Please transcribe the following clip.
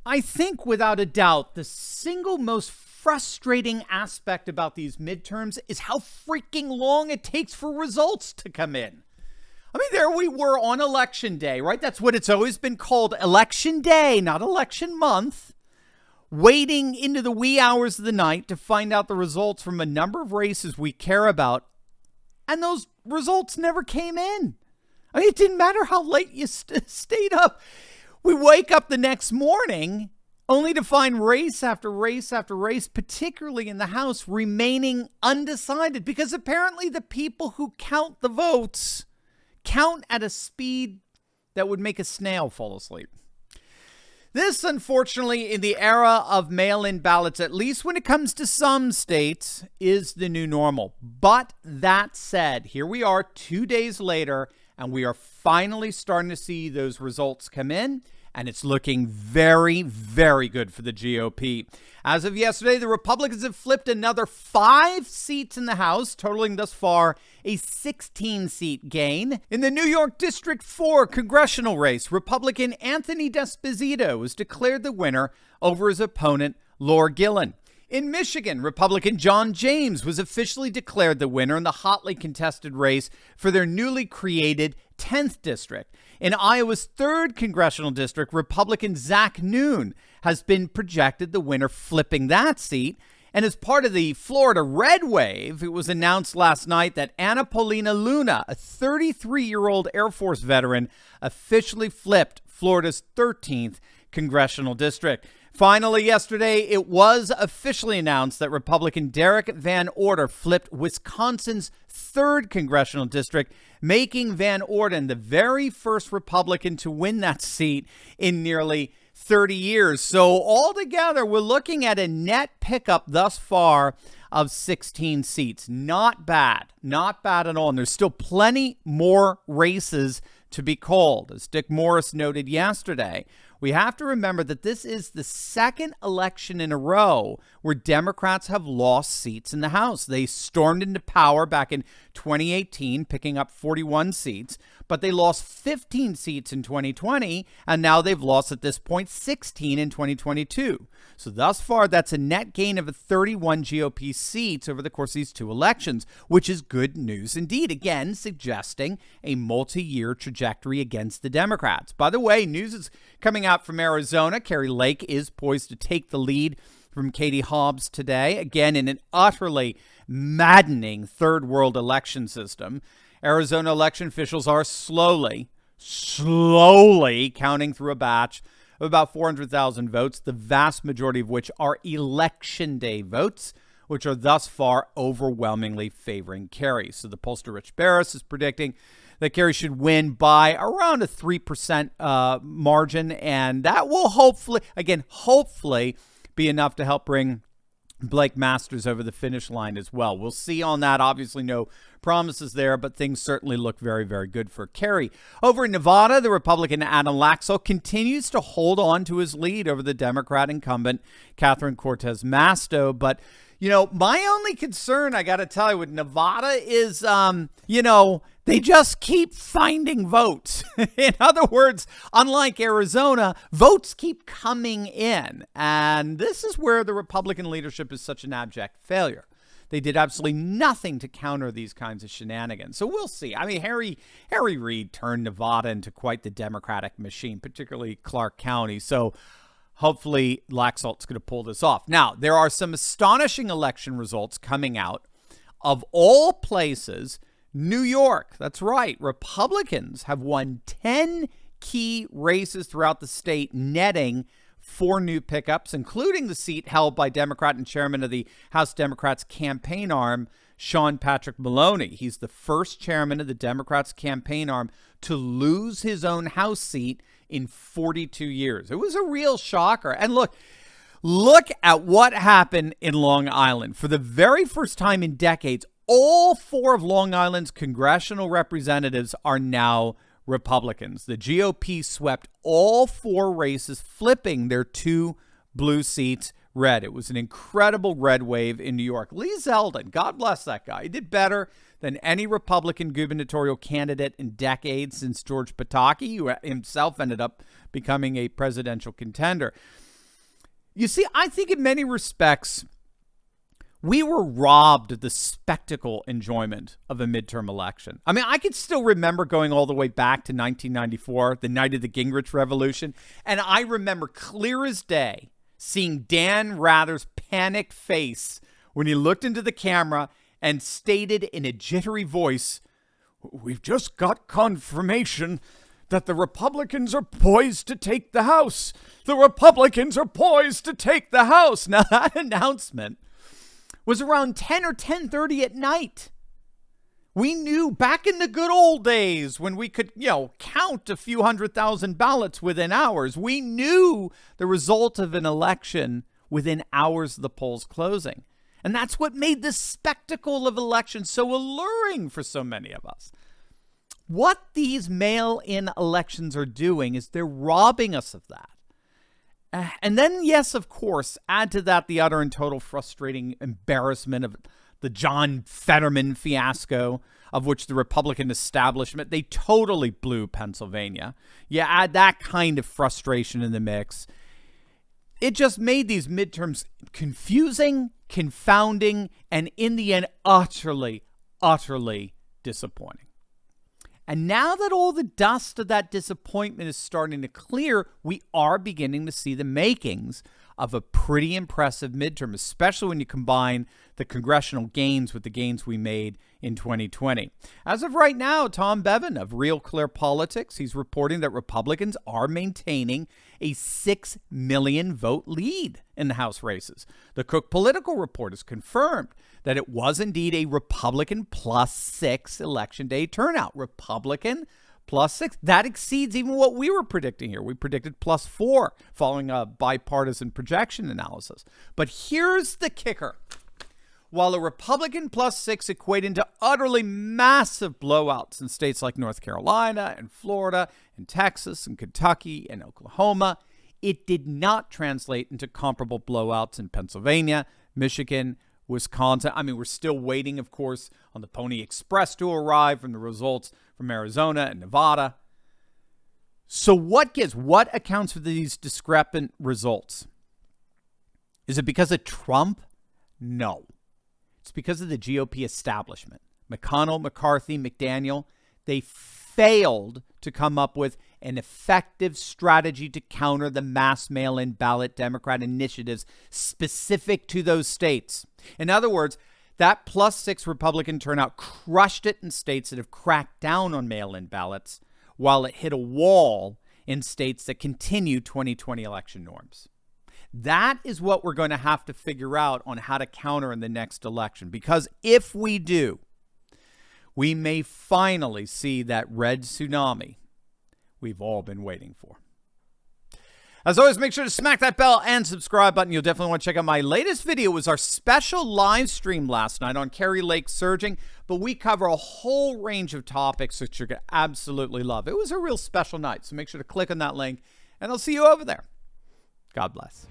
I think without a doubt, the single most frustrating aspect about these midterms is how freaking long it takes for results to come in. I mean, there we were on election day, right? That's what it's always been called, election day, not election month. Waiting into the wee hours of the night to find out the results from a number of races we care about. And those results never came in. I mean, it didn't matter how late you stayed up. We wake up the next morning only to find race after race after race, particularly in the House, remaining undecided because apparently the people who count the votes count at a speed that would make a snail fall asleep. This, unfortunately, in the era of mail-in ballots, at least when it comes to some states, is the new normal. But that said, here we are 2 days later, and we are finally starting to see those results come in. And it's looking very, very good for the GOP. As of yesterday, the Republicans have flipped another 5 seats in the House, totaling thus far a 16-seat gain. In the New York District 4 congressional race, Republican Anthony D'Esposito was declared the winner over his opponent, Laura Gillen. In Michigan, Republican John James was officially declared the winner in the hotly contested race for their newly created 10th district. In Iowa's 3rd congressional district, Republican Zach Noon has been projected the winner, flipping that seat. And as part of the Florida red wave, it was announced last night that Anna Paulina Luna, a 33-year-old Air Force veteran, officially flipped Florida's 13th congressional district. Finally, yesterday, it was officially announced that Republican Derek Van Order flipped Wisconsin's 3rd congressional district, making Van Orden the very first Republican to win that seat in nearly 30 years. So altogether, we're looking at a net pickup thus far of 16 seats. Not bad. Not bad at all. And there's still plenty more races to be called. As Dick Morris noted yesterday, we have to remember that this is the second election in a row where Democrats have lost seats in the House. They stormed into power back in 2018, picking up 41 seats, but they lost 15 seats in 2020, and now they've lost at this point 16 in 2022. So thus far, that's a net gain of 31 GOP seats over the course of these 2 elections, which is good news indeed. Again, suggesting a multi-year trajectory against the Democrats. By the way, news is coming out from Arizona. Kari Lake is poised to take the lead from Katie Hobbs today, again in an utterly maddening third world election system. Arizona election officials are slowly counting through a batch of about 400,000 votes, the vast majority of which are election day votes, which are thus far overwhelmingly favoring Kari. So the pollster Rich Barris is predicting that Kari should win by around a 3% margin, and that will hopefully be enough to help bring Blake Masters over the finish line as well. We'll see on that. Obviously, no promises there, but things certainly look very, very good for Kari. Over in Nevada, the Republican Adam Laxalt continues to hold on to his lead over the Democrat incumbent Catherine Cortez Masto, but you know, my only concern, I got to tell you, with Nevada is, they just keep finding votes. In other words, unlike Arizona, votes keep coming in. And this is where the Republican leadership is such an abject failure. They did absolutely nothing to counter these kinds of shenanigans. So we'll see. I mean, Harry Reid turned Nevada into quite the Democratic machine, particularly Clark County. So hopefully, Laxalt's going to pull this off. Now, there are some astonishing election results coming out of all places. New York, that's right. Republicans have won 10 key races throughout the state, netting 4 new pickups, including the seat held by Democrat and chairman of the House Democrats campaign arm, Sean Patrick Maloney. He's the first chairman of the Democrats campaign arm to lose his own House seat in 42 years. It was a real shocker. And look at what happened in Long Island. For the very first time in decades, all 4 of Long Island's congressional representatives are now Republicans. The GOP swept all 4 races, flipping their 2 blue seats red. It was an incredible red wave in New York. Lee Zeldin, God bless that guy. He did better than any Republican gubernatorial candidate in decades since George Pataki, who himself ended up becoming a presidential contender. You see, I think in many respects, we were robbed of the spectacle enjoyment of a midterm election. I mean, I can still remember going all the way back to 1994, the night of the Gingrich Revolution, and I remember clear as day seeing Dan Rather's panicked face when he looked into the camera and stated in a jittery voice, "We've just got confirmation that the Republicans are poised to take the House. The Republicans are poised to take the House." Now, that announcement was around 10 or 10:30 at night. We knew back in the good old days when we could, count a few 100,000 ballots within hours. We knew the result of an election within hours of the polls closing. And that's what made the spectacle of elections so alluring for so many of us. What these mail-in elections are doing is they're robbing us of that. And then, yes, of course, add to that the utter and total frustrating embarrassment of the John Fetterman fiasco, of which the Republican establishment, they totally blew Pennsylvania. You add that kind of frustration in the mix. It just made these midterms confusing, confounding, and in the end, utterly, utterly disappointing. And now that all the dust of that disappointment is starting to clear, we are beginning to see the makings of a pretty impressive midterm, especially when you combine the congressional gains with the gains we made in 2020. As of right now, Tom Bevan of Real Clear Politics, he's reporting that Republicans are maintaining a 6 million vote lead in the House races. The Cook Political Report has confirmed that it was indeed a Republican +6 election day turnout. Republican +6. That exceeds even what we were predicting here. We predicted +4 following a bipartisan projection analysis. But here's the kicker. While a Republican +6 equated to utterly massive blowouts in states like North Carolina and Florida and Texas and Kentucky and Oklahoma, it did not translate into comparable blowouts in Pennsylvania, Michigan, Wisconsin. I mean, we're still waiting, of course, on the Pony Express to arrive from the results from Arizona and Nevada. So what accounts for these discrepant results? Is it because of Trump? No. It's because of the GOP establishment. McConnell, McCarthy, McDaniel, they failed to come up with an effective strategy to counter the mass mail-in ballot Democrat initiatives specific to those states. In other words, that +6 Republican turnout crushed it in states that have cracked down on mail-in ballots, while it hit a wall in states that continue 2020 election norms. That is what we're going to have to figure out on how to counter in the next election. Because if we do, we may finally see that red tsunami we've all been waiting for. As always, make sure to smack that bell and subscribe button. You'll definitely want to check out my latest video. It was our special live stream last night on Kerry Lake surging, but we cover a whole range of topics that you're going to absolutely love. It was a real special night, so make sure to click on that link, and I'll see you over there. God bless.